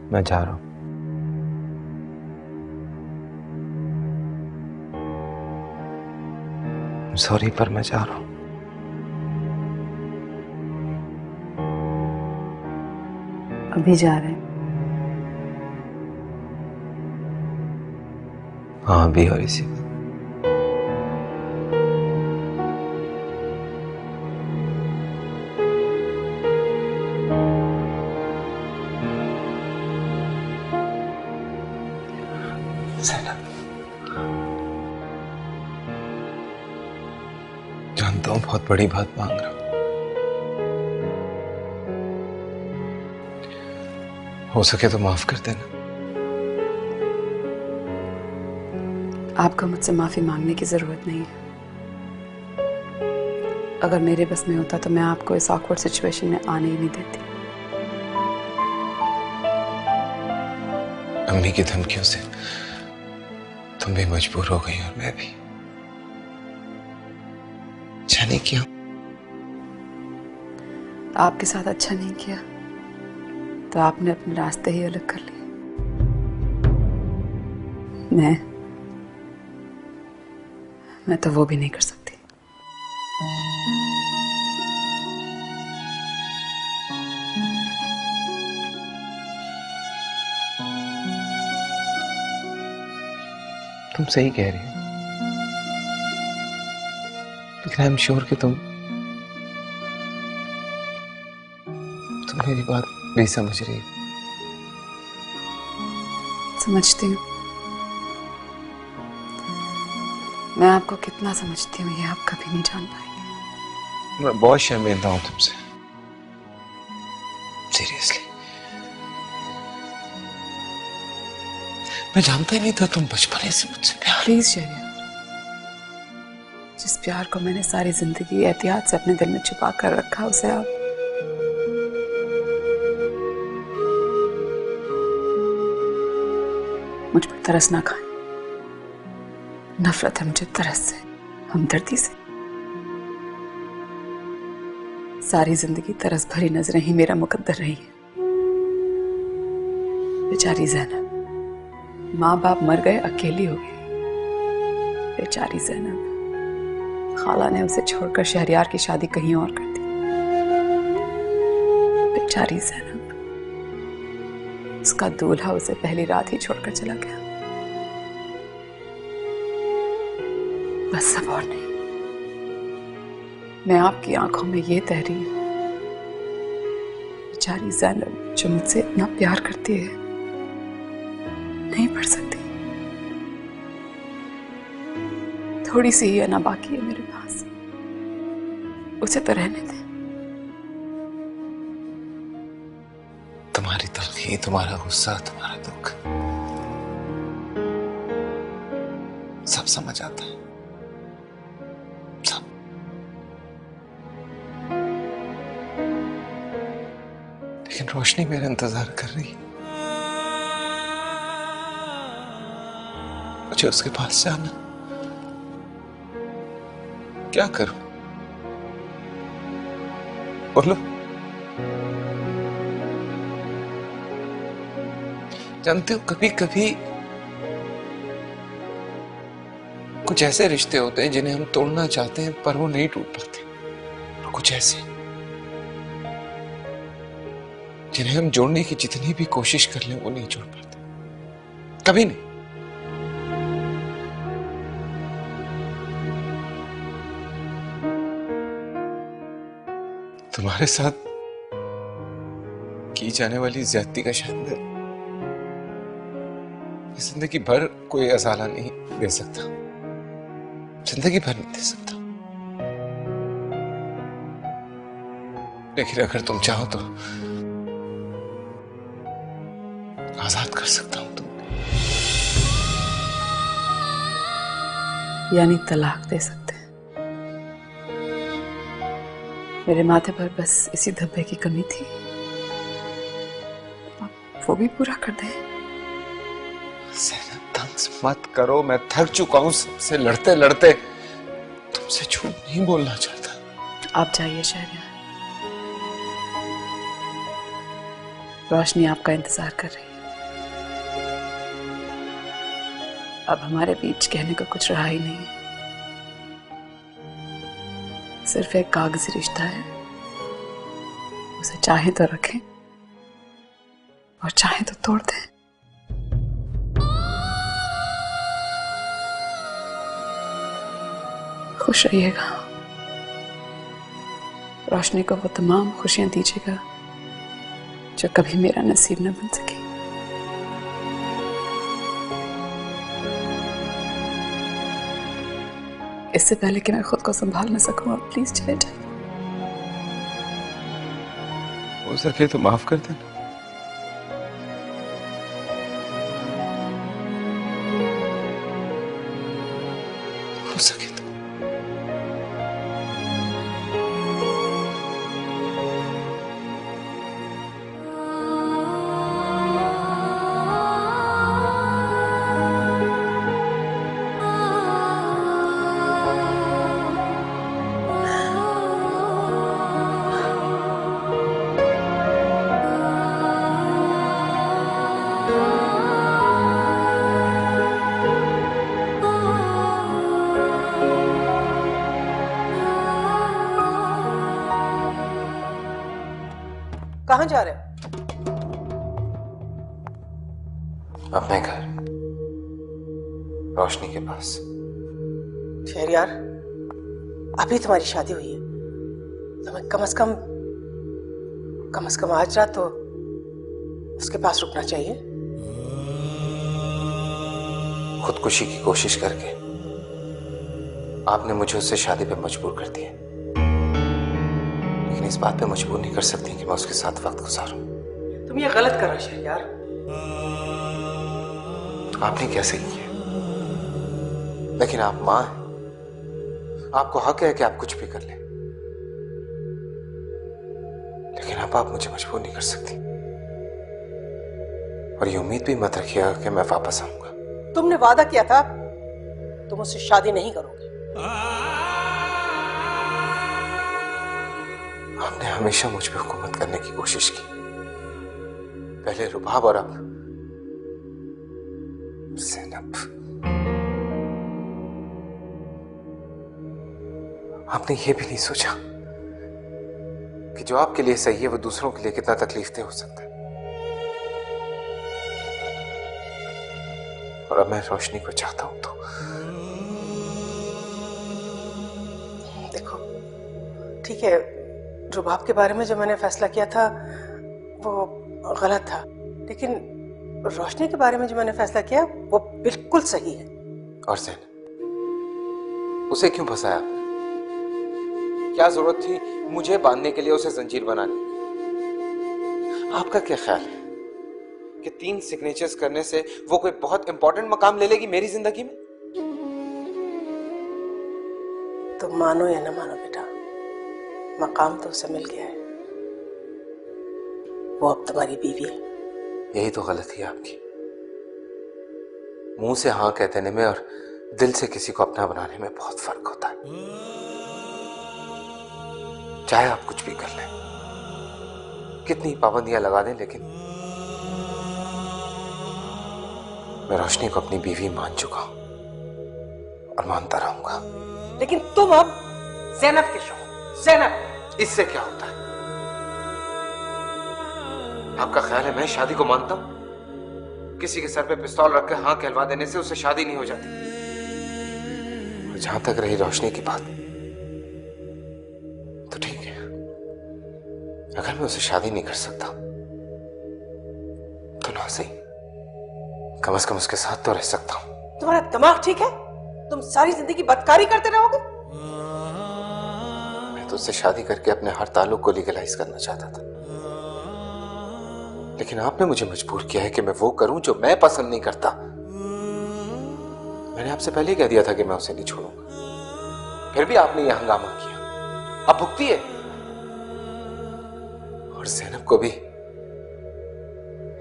मैं जा रहा हूं। सॉरी, पर मैं जा रहा हूं। अभी जा रहे हैं? हाँ, अभी और इसी वक्त। जानता हूं बहुत बड़ी बात मांग रहा हूं। हो सके तो माफ कर देना। आपको मुझसे माफी मांगने की जरूरत नहीं है। अगर मेरे बस में होता तो मैं आपको इस ऑकवर्ड सिचुएशन में आने ही नहीं देती। अम्मी की धमकियों से तुम भी मजबूर हो गई और मैं भी। अच्छा नहीं किया। आपके साथ अच्छा नहीं किया तो आपने अपने रास्ते ही अलग कर लिए। मैं तो वो भी नहीं कर सकती। तुम सही कह रही हो, लेकिन आई एम श्योर कि तुम मेरी बात भी समझ रही हो। समझती हूँ। मैं आपको कितना समझती हूँ ये आप कभी नहीं जान पाएंगे। मैं बहुत शर्मिंदा हूं तुमसे, सीरियसली। मैं जानता ही नहीं था तुम बचपन से मुझसे प्यार। प्लीज शरिया, जिस प्यार को मैंने सारी जिंदगी एहतियात से अपने दिल में छुपा कर रखा उसे आप मुझ पर तरस ना खाएं। नफरत है मुझे तरस से, हमदर्दी से। सारी जिंदगी तरस भरी नजरें ही मेरा मुकद्दर रही है। बेचारी ज़ैनब, माँ बाप मर गए, अकेली हो गई। बेचारी ज़ैनब, खाला ने उसे छोड़कर शहरयार की शादी कहीं और कर दी। बेचारी ज़ैनब, उसका दूल्हा उसे पहली रात ही छोड़कर चला गया। बस अब और नहीं। मैं आपकी आंखों में ये तहरीर, बेचारी ज़ैनब जो मुझसे इतना प्यार करती है, नहीं पढ़ सकती। थोड़ी सी ही है ना बाकी है मेरे पास, उसे तो रहने दे। तुम्हारी तलखी, तुम्हारा गुस्सा, तुम्हारा दुख सब समझ आता है, सब। लेकिन रोशनी मेरा इंतजार कर रही है। मुझे उसके पास जाना। क्या करूं? बोलो। जानते हो, कभी कभी कुछ ऐसे रिश्ते होते हैं जिन्हें हम तोड़ना चाहते हैं पर वो नहीं टूट पाते, और कुछ ऐसे जिन्हें हम जोड़ने की जितनी भी कोशिश कर लें वो नहीं जोड़ पाते, कभी नहीं। तुम्हारे साथ की जाने वाली ज्यादती का शायद जिंदगी भर कोई असाला नहीं दे सकता, जिंदगी भर नहीं दे सकता। लेकिन अगर तुम चाहो तो आजाद कर सकता हूं तुम। यानी तलाक दे सकते हैं। मेरे माथे पर बस इसी धब्बे की कमी थी, आप वो भी पूरा कर दे। तंज मत करो, मैं थक चुका हूं सबसे लड़ते लड़ते। तुमसे झूठ नहीं बोलना चाहता। आप जाइए शहरयार, रोशनी आपका इंतजार कर रही है। अब हमारे बीच कहने को कुछ रहा ही नहीं है। सिर्फ एक कागजी रिश्ता है, उसे चाहे तो रखें और चाहे तो तोड़ दें। खुश रहिएगा। रोशनी को वो तमाम खुशियां दीजिएगा जो कभी मेरा नसीब न बन सकी। इससे पहले कि मैं खुद को संभाल न सकूं, आप प्लीज चले जाइए। हो सके तो माफ कर देना। हो सके तो। कहाँ जा रहे हो? अपने घर, रोशनी के पास। शहरयार, अभी तुम्हारी शादी हुई है, तुम्हें कम से कम आज रात तो उसके पास रुकना चाहिए। खुदकुशी की कोशिश करके आपने मुझे उससे शादी पे मजबूर कर दिया, लेकिन इस बात पे मजबूर नहीं कर सकती कि मैं उसके साथ वक्त गुजारूं। तुम ये गलत कर रहे हो शहरयार। आपने कैसे किया, लेकिन आप मां हैं, आपको हक है कि आप कुछ भी कर लें, लेकिन अब आप मुझे मजबूर नहीं कर सकती। और ये उम्मीद भी मत रखिएगा कि मैं वापस आऊंगा। तुमने वादा किया था तुम उससे शादी नहीं करोगे। आपने हमेशा मुझ पे हुकूमत करने की कोशिश की, पहले रुबाब और अब ज़ैनब। आपने ये भी नहीं सोचा कि जो आपके लिए सही है वो दूसरों के लिए कितना तकलीफ दे हो सकता है। और अब मैं रोशनी को चाहता हूं तो देखो, ठीक है, रुबाब के बारे में जो मैंने फैसला किया था वो गलत था, लेकिन रोशनी के बारे में जो मैंने फैसला किया वो बिल्कुल सही है। और ज़ैनब, उसे क्यों फंसाया आपने? क्या जरूरत थी मुझे बांधने के लिए उसे जंजीर बनाने? आपका क्या ख्याल है कि 3 सिग्नेचर्स करने से वो कोई बहुत इंपॉर्टेंट मकाम ले लेगी मेरी जिंदगी में? तुम मानो या न मानो बेटा, मकाम तो उसे मिल गया है, वो अब तुम्हारी बीवी है। यही तो गलती है आपकी। मुंह से हाँ कह देने में और दिल से किसी को अपना बनाने में बहुत फर्क होता है। चाहे आप कुछ भी कर लें, कितनी पाबंदियां लगा दें, लेकिन मैं रोशनी को अपनी बीवी मान चुका हूं और मानता रहूंगा। लेकिन तुम अब ज़ैनब के शौहर। ज़ैनब, इससे क्या होता है? आपका ख्याल है मैं शादी को मानता हूं? किसी के सर पे पिस्तौल रख कर हाँ कहलवा देने से उससे शादी नहीं हो जाती। और जहां तक रही रोशनी की बात, तो ठीक है, अगर मैं उससे शादी नहीं कर सकता तो ना सही, कम से कम उसके साथ तो रह सकता हूं। तुम्हारा दिमाग ठीक है? तुम सारी जिंदगी बदकारी करते रहोगे? मैं तो उससे शादी करके अपने हर ताल्लुक को लीगलाइज करना चाहता था, लेकिन आपने मुझे मजबूर किया है कि मैं वो करूं जो मैं पसंद नहीं करता। मैंने आपसे पहले ही कह दिया था कि मैं उसे नहीं छोड़ूंगा, फिर भी आपने यह हंगामा किया। अब भुगतिए। और ज़ैनब को भी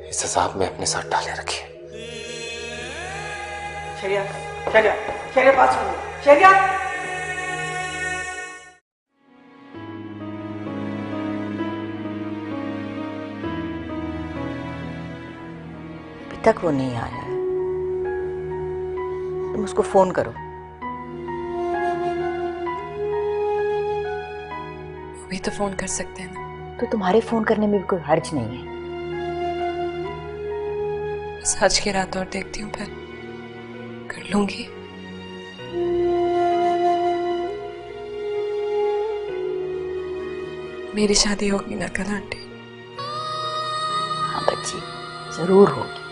इस अजाब में अपने साथ डाले रखिए। शहरयार, शहरयार, शहरयार, बात सुनो। शहरयार, तक वो नहीं आया है। तुम उसको फोन करो। अभी तो फोन कर सकते हैं ना। तो तुम्हारे फोन करने में भी कोई हर्ज नहीं है। बस आज की रात और देखती हूँ, फिर कर लूंगी। मेरी शादी होगी ना कल आंटी? हाँ बच्ची, जरूर होगी।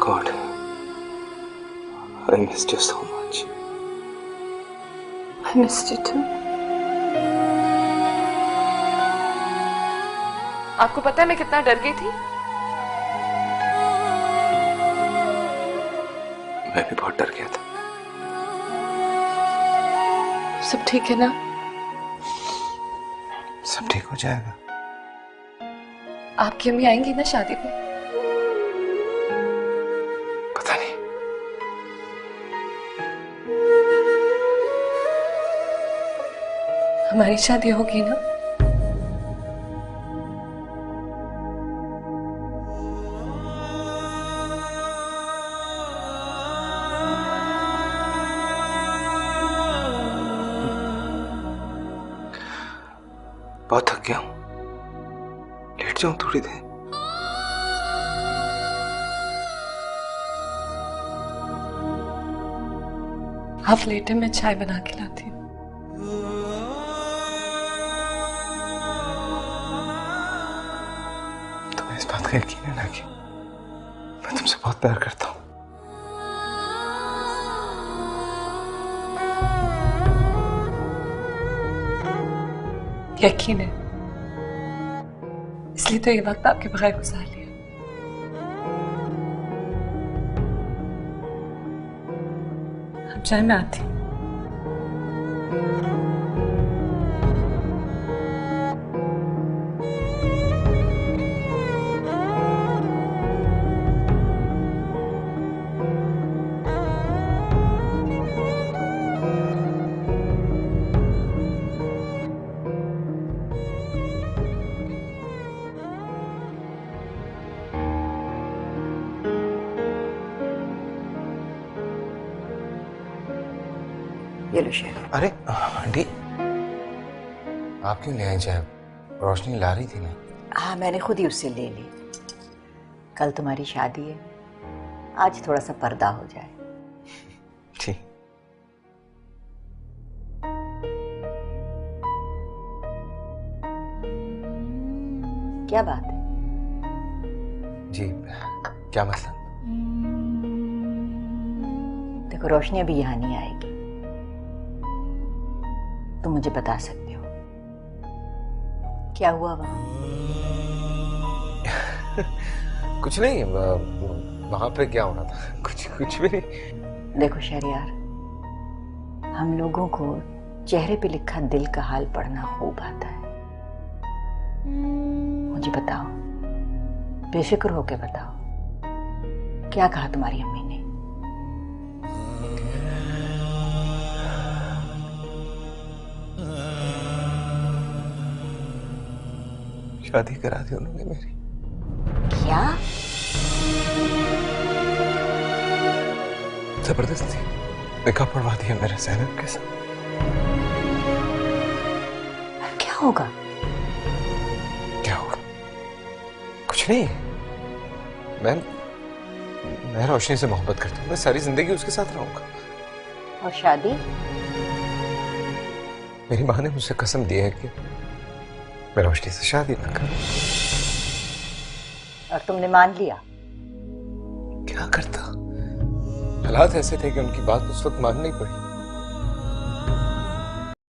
God, I missed you so much. I missed you too. आपको पता है मैं कितना डर गई थी? मैं भी बहुत डर गया था। सब ठीक है ना? सब ठीक हो जाएगा। आपकी अम्मी आएंगी ना शादी में? पता नहीं। हमारी शादी होगी ना? बहुत थक गया हूं, लेट जाऊं थोड़ी देर? आप लेटे, मैं चाय बना के लाती हूँ। तुम्हें इस बात का यकीन है ना कि मैं तुमसे बहुत प्यार करता हूँ? यकीन है, इसलिए तो ये वक्त आपके बगैर गुजार लिया। अब चाय मैं आती हूँ। ये लो शेर। अरे आंटी, आप क्यों ले आई चाय? रोशनी ला रही थी ना। हाँ, मैंने खुद ही उससे ले ली। कल तुम्हारी शादी है, आज थोड़ा सा पर्दा हो जाए। ठीक। क्या बात है? जी, क्या मसला? देखो, रोशनी अभी यहाँ नहीं आएगी, तुम मुझे बता सकते हो क्या हुआ वहां? कुछ नहीं, वहां पे क्या होना था? कुछ भी नहीं। देखो शहरयार, हम लोगों को चेहरे पे लिखा दिल का हाल पढ़ना खूब आता है। मुझे बताओ, बेफिक्र होके बताओ, क्या कहा तुम्हारी अम्मी ने? शादी करा दी उन्होंने मेरी। क्या? जबरदस्ती निकाह पढ़वा दिया मेरे ज़ैनब के साथ। क्या होगा? क्या होगा? कुछ नहीं। मैं रोशनी से मोहब्बत करता हूँ, मैं सारी जिंदगी उसके साथ रहूंगा। और शादी? मेरी माँ ने मुझसे कसम दी है कि मैं रोशनी से शादी न करूं। और तुमने मान लिया? क्या करता? हालात ऐसे थे कि उनकी बात उस वक्त माननी पड़ी।